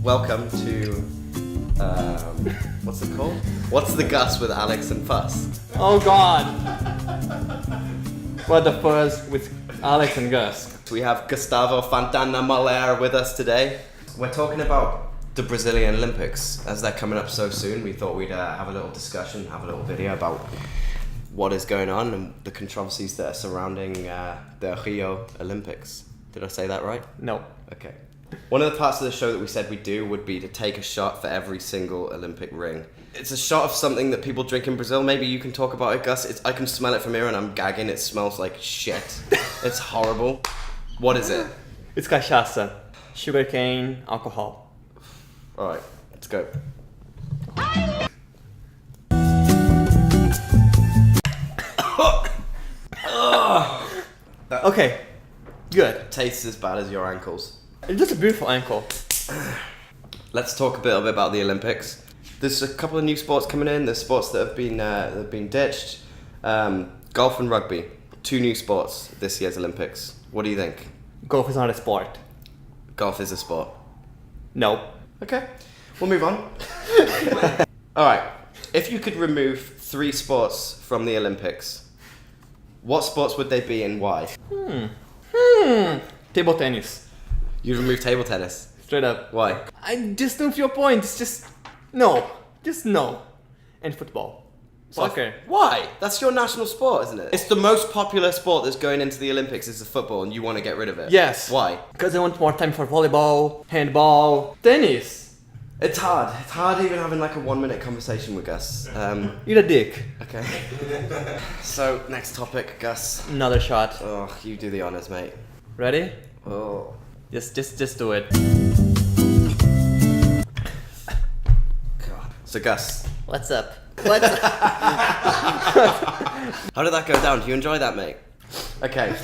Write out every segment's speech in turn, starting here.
Welcome to, what's it called? What's the Gus with Alex and Fuss? Oh God! What the fuzz with Alex and Gus? We have Gustavo Fontana Maler with us today. We're talking about the Brazilian Olympics. As they're coming up so soon, we thought we'd have a little discussion, have a little video about what is going on and the controversies that are surrounding the Rio Olympics. Did I say that right? No. Okay. One of the parts of the show that we said we'd do would be to take a shot for every single Olympic ring. It's a shot of something that people drink in Brazil. Maybe you can talk about it, Gus. I can smell it from here and I'm gagging. It smells like shit. It's horrible. What is it? It's cachaça. Sugarcane, alcohol. Alright, let's go. Okay, good. Tastes as bad as your ankles. It's just a beautiful ankle. Let's talk a bit about the Olympics. There's a couple of new sports coming in. There's sports that have been ditched. Golf and rugby, 2 new sports this year's Olympics. What do you think? Golf is not a sport. Golf is a sport. No. Okay, we'll move on. Alright, if you could remove 3 sports from the Olympics, what sports would they be and why? Table tennis. You'd remove table tennis. Straight up. Why? I just don't feel point. It's just no. Just no. And football. Soccer. Why? That's your national sport, isn't it? It's the most popular sport that's going into the Olympics is the football and you want to get rid of it. Yes. Why? Because I want more time for volleyball, handball, tennis. It's hard. It's hard even having like a 1-minute conversation with Gus. Eat a dick. Okay. So, next topic, Gus. Another shot. Oh, you do the honors, mate. Ready? Oh. Just do it. God. So, Gus. What's up? What's up? How did that go down? Do you enjoy that, mate? Okay.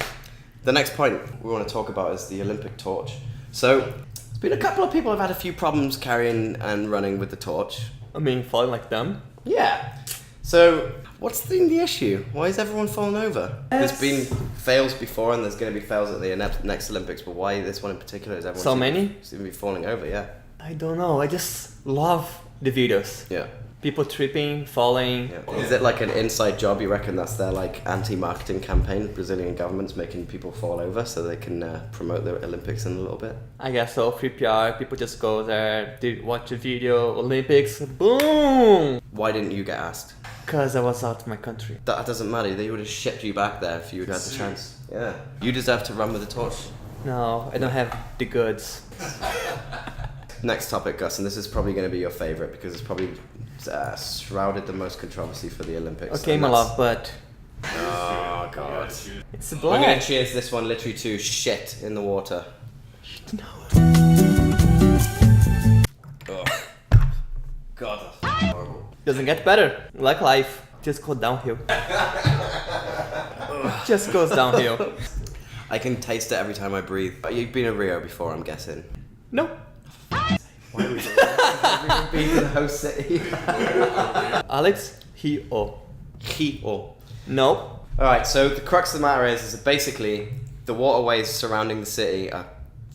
The next point we want to talk about is the Olympic torch. So, there's been a couple of people who've had a few problems carrying and running with the torch. I mean, falling like them. Yeah. So, what's the issue? Why is everyone falling over? There's been fails before and there's going to be fails at the next Olympics, but why this one in particular is everyone So many? seems to be falling over, yeah. I don't know. I just love the videos. Yeah. People tripping, falling. Yeah. Is it like an inside job? You reckon that's their like anti-marketing campaign? Brazilian government's making people fall over so they can promote the Olympics in a little bit? I guess so. Free PR. People just go there, they watch a video, Olympics, boom! Why didn't you get asked? Because I was out of my country. That doesn't matter. They would have shipped you back there if you had the chance. Yeah. You deserve to run with the torch. No, I don't have the goods. Next topic, Gus, and this is probably going to be your favorite because it's probably shrouded the most controversy for the Olympics. Okay, my love, but Oh God. it's We're going to black. cheers this one literally to shit in the water. No. Oh. God, that's horrible. Doesn't get better. Like life, just go downhill. Just goes downhill. I can taste it every time I breathe. But you've been in Rio before, I'm guessing. No. Why would you be to the host city? Alex, Rio. Rio. No. Alright, so the crux of the matter is that basically the waterways surrounding the city are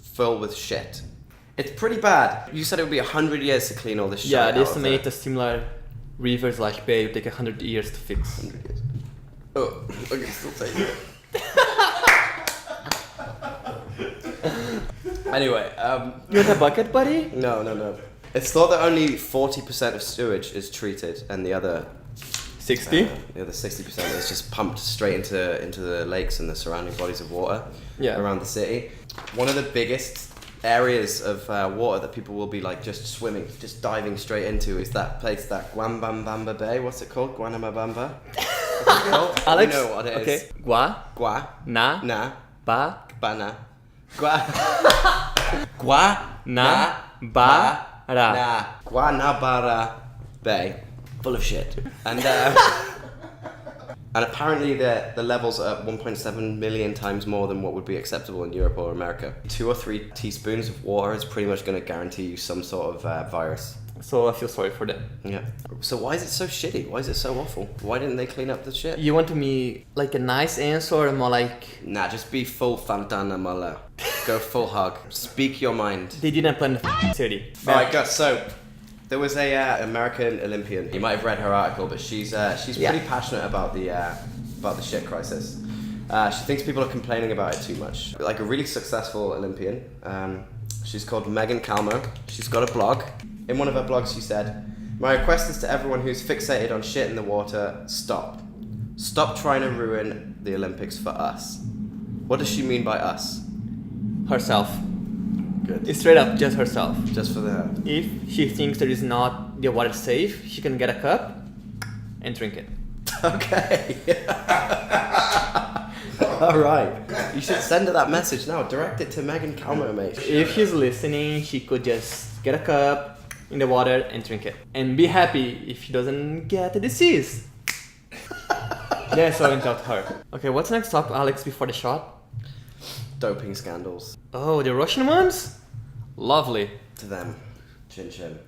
filled with shit. It's pretty bad. You said it would be 100 years to clean all this shit Yeah, out they of estimate it. a similar rivers like Bay would take 100 years to fix. 100 years. Oh, I can still take it. Anyway, You want a bucket, buddy? no. It's thought that only 40% of sewage is treated and the other 60? the other 60% is just pumped straight into the lakes and the surrounding bodies of water around the city. One of the biggest areas of water that people will be like just swimming, just diving straight into is that place, that Guanabamba Bay. What's it called? Guanabamba? Alex? You know what it is. Okay. Gua. Gua. Na. Na. Bana. Guanabara Bay. Full of shit. And and apparently the levels are 1.7 million times more than what would be acceptable in Europe or America. 2 or 3 teaspoons of water is pretty much going to guarantee you some sort of virus. So I feel sorry for them. Yeah. So why is it so shitty? Why is it so awful? Why didn't they clean up the shit? You want me like a nice answer or more like... Nah, just be full Fantana Mala. Go full hug. Speak your mind. They didn't plan the city. Alright, Gus, so there was a American Olympian. You might have read her article, but she's pretty passionate about the shit crisis. She thinks people are complaining about it too much. Like a really successful Olympian. She's called Megan Calmer. She's got a blog. In one of her blogs, she said, "My request is to everyone who's fixated on shit in the water, stop. Stop trying to ruin the Olympics for us." What does she mean by us? Herself. Good. It's straight up just herself. Just for the... If she thinks that is not the water safe, she can get a cup and drink it. Okay. Alright. You should send her that message now. Direct it to Megan Calmer, mate. If she's listening, she could just get a cup in the water and drink it. And be happy if she doesn't get a disease. That's all I tell her. Okay, what's next up, Alex, before the shot? Doping scandals. Oh, the Russian ones? Lovely. To them. Chin chin.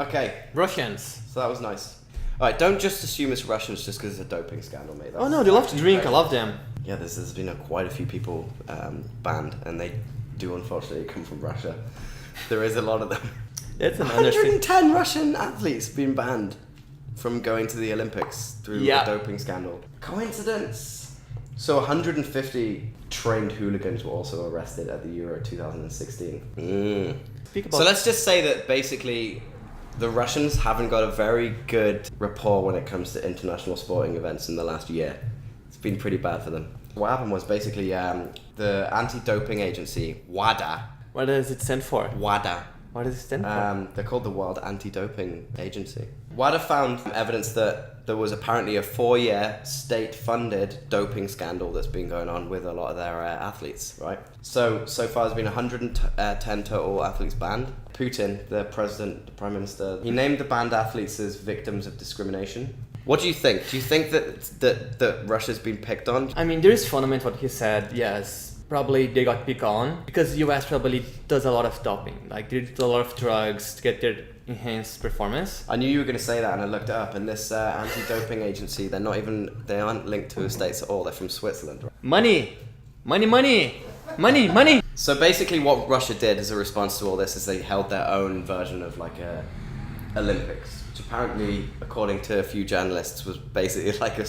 Okay. Russians. So that was nice. Alright, don't just assume it's Russians just because it's a doping scandal, mate. Oh no, they love to drink. I love them. Yeah, there's been quite a few people banned, and they do unfortunately come from Russia. There is a lot of them. That's an understatement. 110 Russian athletes been banned from going to the Olympics through a doping scandal. Coincidence? So 150 trained hooligans were also arrested at the Euro 2016. So let's just say that basically the Russians haven't got a very good rapport when it comes to international sporting events in the last year. It's been pretty bad for them. What happened was basically the anti-doping agency, WADA. What does it stand for? WADA. What does it stand for? They're called the World Anti-Doping Agency. WADA found evidence that there was apparently a 4-year state-funded doping scandal that's been going on with a lot of their athletes, right? So far there's been 110 total athletes banned. Putin, the president, the prime minister, he named the banned athletes as victims of discrimination. What do you think? Do you think that Russia's been picked on? I mean, there is fundament what he said, yes. Probably they got picked on because US probably does a lot of doping. Like they do a lot of drugs to get their enhanced performance. I knew you were going to say that, and I looked it up. And this anti-doping agency, they aren't linked to the States at all. They're from Switzerland. Right? Money. So basically, what Russia did as a response to all this is they held their own version of like a Olympics, which apparently, according to a few journalists, was basically like a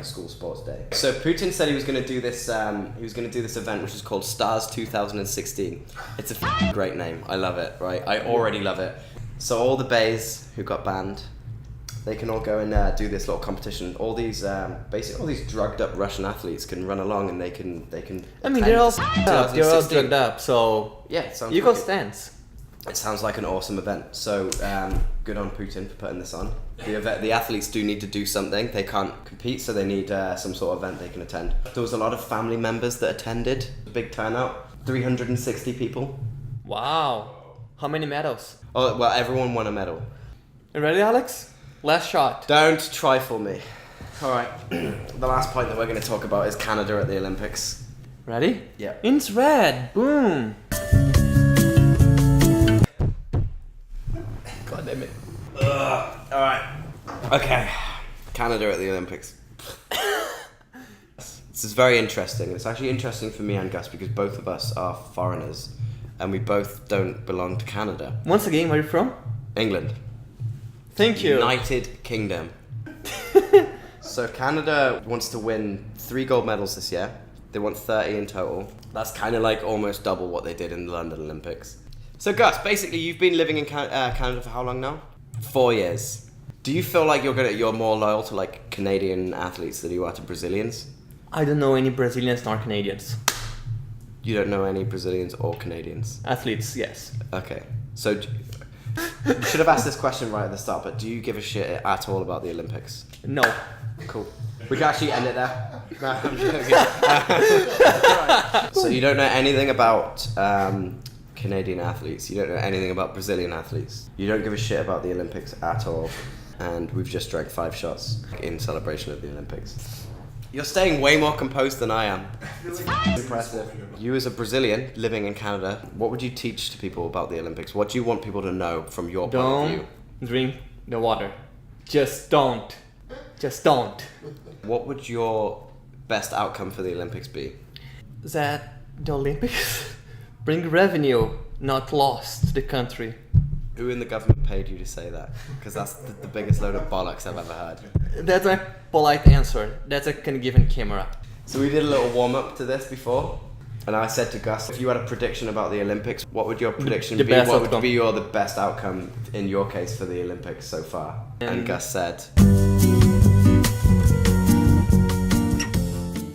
school sports day. So Putin said he was going to do this. He was going to do this event, which is called Stars 2016. It's a great name. I love it. Right, I already love it. So all the bays who got banned, they can all go and do this little competition. All these basically all these drugged up Russian athletes can run along and they can. I mean, they're all drugged up. So yeah, it sounds you go stands. It sounds like an awesome event. So good on Putin for putting this on. The athletes do need to do something. They can't compete, so they need some sort of event they can attend. There was a lot of family members that attended. Big turnout. 360 people. Wow. How many medals? Oh, well, everyone won a medal. You ready, Alex? Last shot. Don't trifle me. All right. The last point that we're going to talk about is Canada at the Olympics. Ready? Yeah. It's red. Boom. God damn it. All right. Okay. Canada at the Olympics. This is very interesting. It's actually interesting for me and Gus because both of us are foreigners and we both don't belong to Canada. Once again, where are you from? England. Thank you. United Kingdom. So Canada wants to win 3 gold medals this year. They want 30 in total. That's kind of like almost double what they did in the London Olympics. So Gus, basically you've been living in Canada for how long now? 4 years. Do you feel like you're more loyal to like Canadian athletes than you are to Brazilians? I don't know any Brazilians nor Canadians. You don't know any Brazilians or Canadians? Athletes, yes. Okay. So You should have asked this question right at the start, but do you give a shit at all about the Olympics? No. Cool. We can actually end it there. No, I'm joking. So you don't know anything about Canadian athletes. You don't know anything about Brazilian athletes. You don't give a shit about the Olympics at all. And we've just drank 5 shots in celebration of the Olympics. You're staying way more composed than I am. It's impressive. You as a Brazilian living in Canada, what would you teach to people about the Olympics? What do you want people to know from your point of view? Don't drink the water. Just don't. Just don't. What would your best outcome for the Olympics be? That the Olympics bring revenue, not loss to the country. Who in the government paid you to say that? Because that's the biggest load of bollocks I've ever heard. That's my polite answer. That's a kind of given camera. So we did a little warm-up to this before, and I said to Gus, if you had a prediction about the Olympics, what would your prediction The be? best What would outcome. be the best outcome in your case for the Olympics so far? And Gus said...